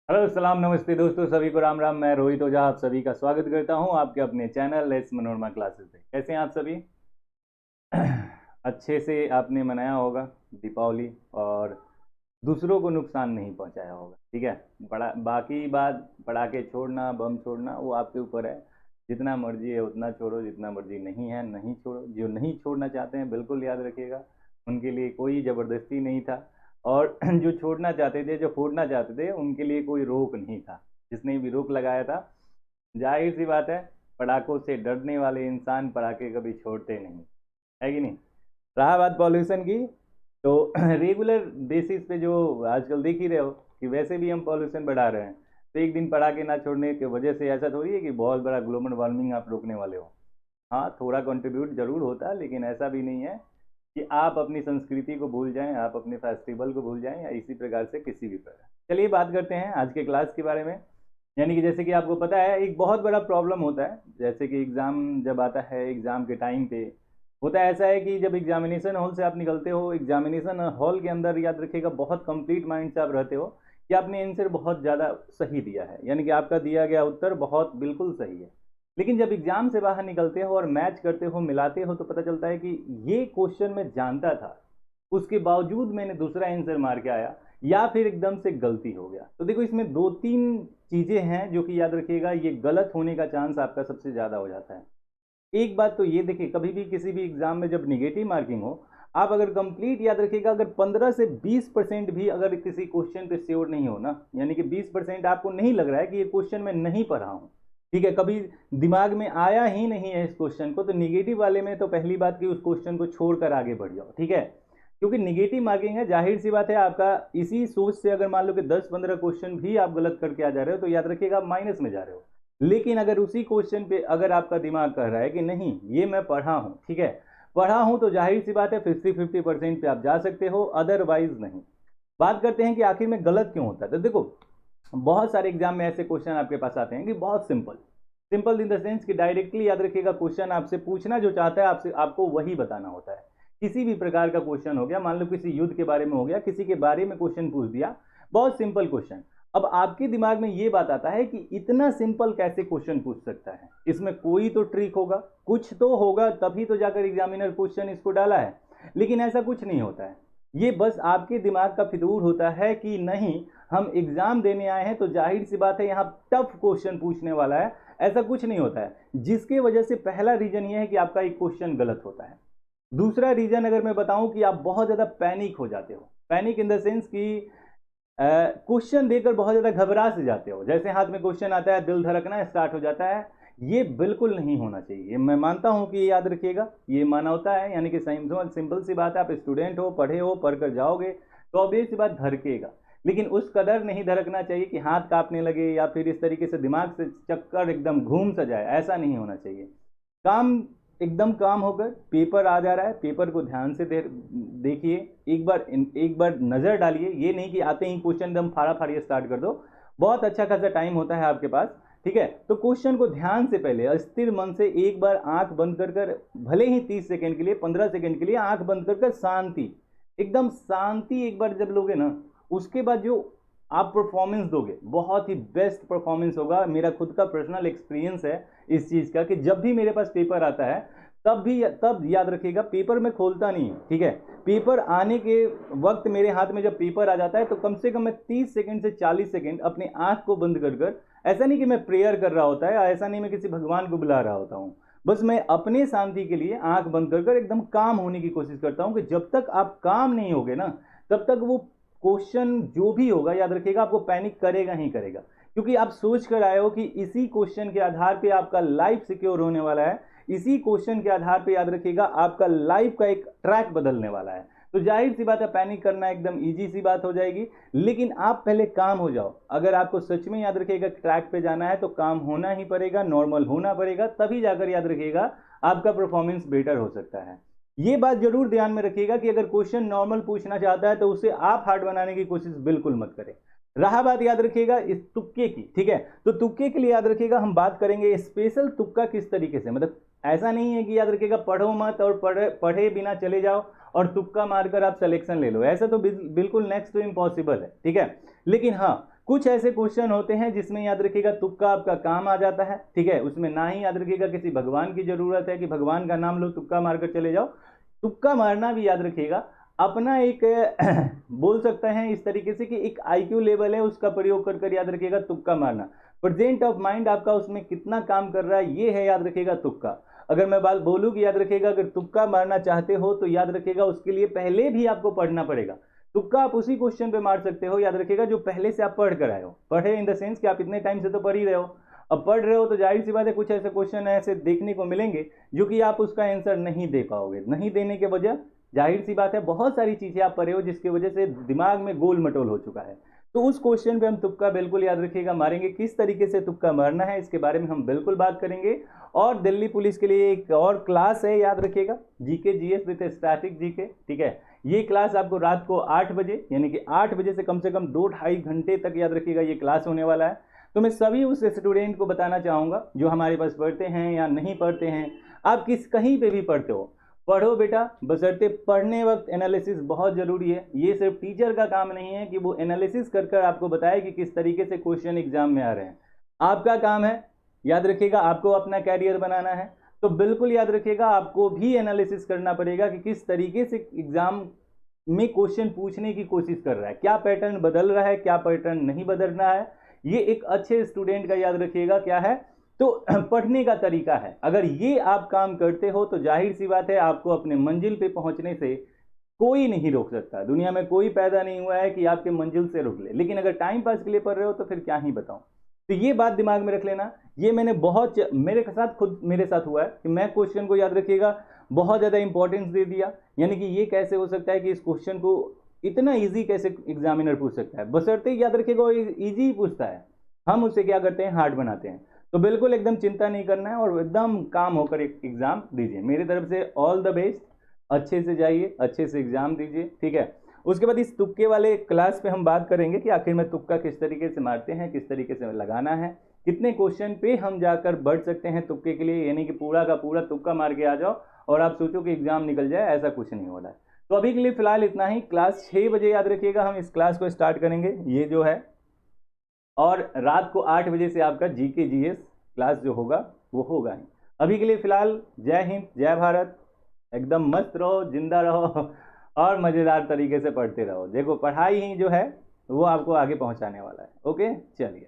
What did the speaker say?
Hello सलाम नमस्ते दोस्तों, सभी को राम राम। मैं रोहित ओझा आप सभी का स्वागत करता हूं आपके अपने चैनल लेट्स मनोरमा क्लासेस पे। कैसे हैं आप सभी? अच्छे से आपने मनाया होगा दीपावली और दूसरों को नुकसान नहीं पहुंचाया होगा। ठीक है, बड़ा बाकी बात पटाखे छोड़ना बम छोड़ना वो आपके ऊपर है। जितना मर्जी है उतना छोड़ो, जितना मर्जी नहीं है नहीं छोड़ो। जो नहीं छोड़ना चाहते हैं बिल्कुल याद रखिएगा, उनके लिए कोई ज़बरदस्ती नहीं था। और जो छोड़ना चाहते थे, जो फोड़ना चाहते थे, उनके लिए कोई रोक नहीं था। जिसने भी रोक लगाया था, जाहिर सी बात है, पटाखों से डरने वाले इंसान पटाखे कभी छोड़ते नहीं, है कि नहीं? रहा बात पॉल्यूशन की, तो रेगुलर बेसिस पे जो आजकल देख ही रहे हो कि वैसे भी हम पॉल्यूशन बढ़ा रहे हैं। तो एक दिन पटाखे ना छोड़ने की वजह से ऐसा थोड़ी है कि बहुत बड़ा ग्लोबल वार्मिंग आप रोकने वाले हो। हाँ, थोड़ा कंट्रीब्यूट जरूर होता है, लेकिन ऐसा भी नहीं है कि आप अपनी संस्कृति को भूल जाएं, आप अपने फेस्टिवल को भूल जाएं या इसी प्रकार से किसी भी प्रकार। चलिए बात करते हैं आज के क्लास के बारे में। यानी कि जैसे कि आपको पता है, एक बहुत बड़ा प्रॉब्लम होता है जैसे कि एग्ज़ाम जब आता है, एग्ज़ाम के टाइम पे होता है ऐसा है कि जब एग्जामिनेशन हॉल से आप निकलते हो, एग्जामिनेशन हॉल के अंदर याद रखिएगा बहुत कंप्लीट माइंड से आप रहते हो कि आपने आंसर बहुत ज़्यादा सही दिया है, यानी कि आपका दिया गया उत्तर बहुत बिल्कुल सही है। लेकिन जब एग्जाम से बाहर निकलते हो और मैच करते हो, मिलाते हो, तो पता चलता है कि ये क्वेश्चन मैं जानता था, उसके बावजूद मैंने दूसरा आंसर मार के आया, या फिर एकदम से गलती हो गया। तो देखो, इसमें दो तीन चीजें हैं जो कि याद रखिएगा, ये गलत होने का चांस आपका सबसे ज्यादा हो जाता है। एक बात तो ये देखिए, कभी भी किसी भी एग्जाम में जब निगेटिव मार्किंग हो, आप अगर कंप्लीट याद रखिएगा, अगर 15 से 20% भी अगर किसी क्वेश्चन पे श्योर नहीं हो ना, यानी कि 20% आपको नहीं लग रहा है कि ये क्वेश्चन मैं नहीं पढ़ा हूं, ठीक है, कभी दिमाग में आया ही नहीं है इस क्वेश्चन को, तो निगेटिव वाले में तो पहली बात कि उस क्वेश्चन को छोड़कर आगे बढ़ जाओ। ठीक है, क्योंकि निगेटिव मार्किंग है, जाहिर सी बात है आपका इसी सोच से अगर मान लो कि 10-15 क्वेश्चन भी आप गलत करके आ जा रहे हो, तो याद रखिएगा आप माइनस में जा रहे हो। लेकिन अगर उसी क्वेश्चन पे अगर आपका दिमाग कह रहा है कि नहीं ये मैं पढ़ा हूँ, ठीक है, पढ़ा हूँ, तो जाहिर सी बात है 50-50% पे आप जा सकते हो, अदरवाइज नहीं। बात करते हैं कि आखिर में गलत क्यों होता है। तो देखो, बहुत सारे एग्जाम में ऐसे क्वेश्चन आपके पास आते हैं कि बहुत simple, simple in the sense कि डायरेक्टली याद रखिएगा क्वेश्चन आपसे पूछना जो चाहता है आपसे, आपको वही बताना होता है। किसी भी प्रकार का क्वेश्चन हो गया, मान लो किसी युद्ध के बारे में हो गया, किसी के बारे में क्वेश्चन पूछ दिया, बहुत सिंपल क्वेश्चन। अब आपके दिमाग में ये बात आता है कि इतना सिंपल कैसे क्वेश्चन पूछ सकता है, इसमें कोई तो ट्रिक होगा, कुछ तो होगा, तभी तो जाकर एग्जामिनर क्वेश्चन इसको डाला है। लेकिन ऐसा कुछ नहीं होता है, ये बस आपके दिमाग का फितूर होता है कि नहीं, हम एग्जाम देने आए हैं तो जाहिर सी बात है यहाँ टफ क्वेश्चन पूछने वाला है। ऐसा कुछ नहीं होता है, जिसके वजह से पहला रीजन ये है कि आपका एक क्वेश्चन गलत होता है। दूसरा रीजन अगर मैं बताऊं कि आप बहुत ज्यादा पैनिक हो जाते हो, पैनिक इन द सेंस कि क्वेश्चन देकर बहुत ज्यादा घबरा से जाते हो, जैसे हाथ में क्वेश्चन आता है दिल धड़कना स्टार्ट हो जाता है। ये बिल्कुल नहीं होना चाहिए, ये मैं मानता हूं कि ये याद रखिएगा, ये मानवता है, यानी कि सिंपल सी बात है, आप स्टूडेंट हो, पढ़े हो, पढ़कर जाओगे तो ऑब्वियस सी बात धड़केगा। लेकिन उस कदर नहीं धड़कना चाहिए कि हाथ कांपने लगे या फिर इस तरीके से दिमाग से चक्कर एकदम घूम सा जाए, ऐसा नहीं होना चाहिए। काम एकदम काम होकर पेपर आ जा रहा है, पेपर को ध्यान से देखिए, एक बार नजर डालिए, ये नहीं कि आते ही क्वेश्चन एकदम फाड़ा फाड़ी स्टार्ट कर दो। बहुत अच्छा खासा टाइम होता है आपके पास, ठीक है, तो क्वेश्चन को ध्यान से पहले स्थिर मन से एक बार आंख बंद कर कर, भले ही 30 सेकेंड के लिए, 15 सेकेंड के लिए आंख बंद कर कर शांति, एकदम शांति एक बार जब लोगे ना, उसके बाद जो आप परफॉर्मेंस दोगे बहुत ही बेस्ट परफॉर्मेंस होगा। मेरा खुद का पर्सनल एक्सपीरियंस है इस चीज का कि जब भी मेरे पास पेपर आता है, तब याद रखिएगा पेपर में खोलता नहीं, ठीक है, पेपर आने के वक्त मेरे हाथ में जब पेपर आ जाता है तो कम से कम मैं 30 सेकंड से 40 सेकंड अपनी आंख को बंद कर कर, ऐसा नहीं कि मैं प्रेयर कर रहा होता है, ऐसा नहीं मैं किसी भगवान को बुला रहा होता हूँ, बस मैं अपने शांति के लिए आंख बंद कर कर एकदम काम होने की कोशिश करता हूं कि जब तक आप काम नहीं होगे ना, तब तक वो क्वेश्चन जो भी होगा याद रखिएगा आपको पैनिक करेगा ही करेगा। क्योंकि आप सोच कर आए हो कि इसी क्वेश्चन के आधार पे आपका लाइफ सिक्योर होने वाला है, इसी क्वेश्चन के आधार पे याद रखिएगा आपका लाइफ का एक ट्रैक बदलने वाला है, तो जाहिर सी बात है पैनिक करना एकदम इजी सी बात हो जाएगी। लेकिन आप पहले काम हो जाओ, अगर आपको सच में याद रखिएगा ट्रैक पे जाना है तो काम होना ही पड़ेगा, नॉर्मल होना पड़ेगा, तभी जाकर याद रखिएगा आपका परफॉर्मेंस बेटर हो सकता है। ये बात जरूर ध्यान में रखिएगा कि अगर क्वेश्चन नॉर्मल पूछना चाहता है तो उसे आप हार्ड बनाने की कोशिश बिल्कुल मत करें। रहा बात याद रखिएगा इस तुक्के की, ठीक है, तो तुक्के के लिए याद रखिएगा हम बात करेंगे स्पेशल तुक्का किस तरीके से, मतलब ऐसा नहीं है कि याद रखिएगा पढ़ो मत और पढ़े बिना चले जाओ और तुक्का मारकर आप सिलेक्शन ले लो, ऐसा तो बिल्कुल नेक्स्ट तो इम्पॉसिबल है, ठीक है। लेकिन हाँ, कुछ ऐसे क्वेश्चन होते हैं जिसमें याद रखिएगा तुक्का आपका काम आ जाता है, ठीक है, उसमें ना ही याद रखिएगा किसी भगवान की जरूरत है कि भगवान का नाम लो तुक्का मारकर चले जाओ। तुक्का मारना भी याद रखिएगा अपना एक बोल सकते हैं इस तरीके से कि एक आईक्यू लेवल है, उसका प्रयोग कर याद रखिएगा तुक्का मारना। प्रेजेंट ऑफ माइंड आपका उसमें कितना काम कर रहा है ये है याद रखिएगा तुक्का। अगर मैं बात बोलूं कि याद रखिएगा अगर तुक्का मारना चाहते हो तो याद रखिएगा उसके लिए पहले भी आपको पढ़ना पड़ेगा। तुक्का आप उसी क्वेश्चन पे मार सकते हो याद रखिएगा जो पहले से आप पढ़ कर आए हो। पढ़े इन द सेंस कि आप इतने टाइम से तो पढ़ ही रहे हो, अब पढ़ रहे हो तो जाहिर सी बात है कुछ ऐसे क्वेश्चन ऐसे देखने को मिलेंगे जो कि आप उसका आंसर नहीं दे पाओगे। नहीं देने के वजह जाहिर सी बात है बहुत सारी चीजें आप पढ़े हो जिसकी वजह से दिमाग में गोल मटोल हो चुका है। तो उस क्वेश्चन पे हम तुक्का बिल्कुल याद रखिएगा मारेंगे। किस तरीके से तुक्का मारना है इसके बारे में हम बिल्कुल बात करेंगे। और दिल्ली पुलिस के लिए एक और क्लास है याद रखिएगा, GK GS with static GK, ठीक है। ये क्लास आपको रात को 8 बजे यानी कि 8 बजे से कम 2-2.5 घंटे तक याद रखिएगा ये क्लास होने वाला है। तो मैं सभी उस स्टूडेंट को बताना चाहूँगा जो हमारे पास पढ़ते हैं या नहीं पढ़ते हैं, आप कहीं पे भी पढ़ते हो, पढ़ो बेटा, बशर्ते पढ़ने वक्त एनालिसिस बहुत ज़रूरी है। ये सिर्फ टीचर का काम नहीं है कि वो एनालिसिस कर आपको बताए कि किस तरीके से क्वेश्चन एग्जाम में आ रहे हैं। आपका काम है याद रखिएगा आपको अपना कैरियर बनाना है, तो बिल्कुल याद रखिएगा आपको भी एनालिसिस करना पड़ेगा कि किस तरीके से एग्जाम में क्वेश्चन पूछने की कोशिश कर रहा है, क्या पैटर्न बदल रहा है, क्या पैटर्न नहीं बदल रहा है। ये एक अच्छे स्टूडेंट का याद रखिएगा क्या है तो पढ़ने का तरीका है। अगर ये आप काम करते हो तो जाहिर सी बात है आपको अपने मंजिल पे पहुंचने से कोई नहीं रोक सकता। दुनिया में कोई पैदा नहीं हुआ है कि आपके मंजिल से रोक ले, लेकिन अगर टाइम पास के लिए पढ़ रहे हो तो फिर क्या ही बताऊं। तो ये बात दिमाग में रख लेना। ये मैंने बहुत मेरे साथ खुद मेरे साथ हुआ है कि मैं क्वेश्चन को याद रखिएगा बहुत ज़्यादा इंपॉर्टेंस दे दिया, यानी कि ये कैसे हो सकता है कि इस क्वेश्चन को इतना ईजी कैसे एग्जामिनर पूछ सकता है, बशर्ते याद रखिएगा वो ईजी ही पूछता है, हम उसे क्या करते हैं हार्ड बनाते हैं। तो बिल्कुल एकदम चिंता नहीं करना है और एकदम काम होकर एक एग्जाम दीजिए। मेरी तरफ से ऑल द बेस्ट, अच्छे से जाइए, अच्छे से एग्जाम दीजिए, ठीक है। उसके बाद इस तुक्के वाले क्लास पे हम बात करेंगे कि आखिर में तुक्का किस तरीके से मारते हैं, किस तरीके से लगाना है, कितने क्वेश्चन पे हम जाकर बढ़ सकते हैं तुक्के के लिए, यानी कि पूरा का पूरा तुक्का मार के आ जाओ और आप सोचो कि एग्जाम निकल जाए, ऐसा कुछ नहीं हो रहा है। तो अभी के लिए फिलहाल इतना ही। क्लास 6 बजे याद रखिएगा हम इस क्लास को स्टार्ट करेंगे, ये जो है, और रात को 8 बजे से आपका जीके जीएस क्लास जो होगा वो होगा ही। अभी के लिए फिलहाल जय हिंद, जय भारत, एकदम मस्त रहो, जिंदा रहो और मज़ेदार तरीके से पढ़ते रहो। देखो पढ़ाई ही जो है वो आपको आगे पहुंचाने वाला है। ओके, चलिए।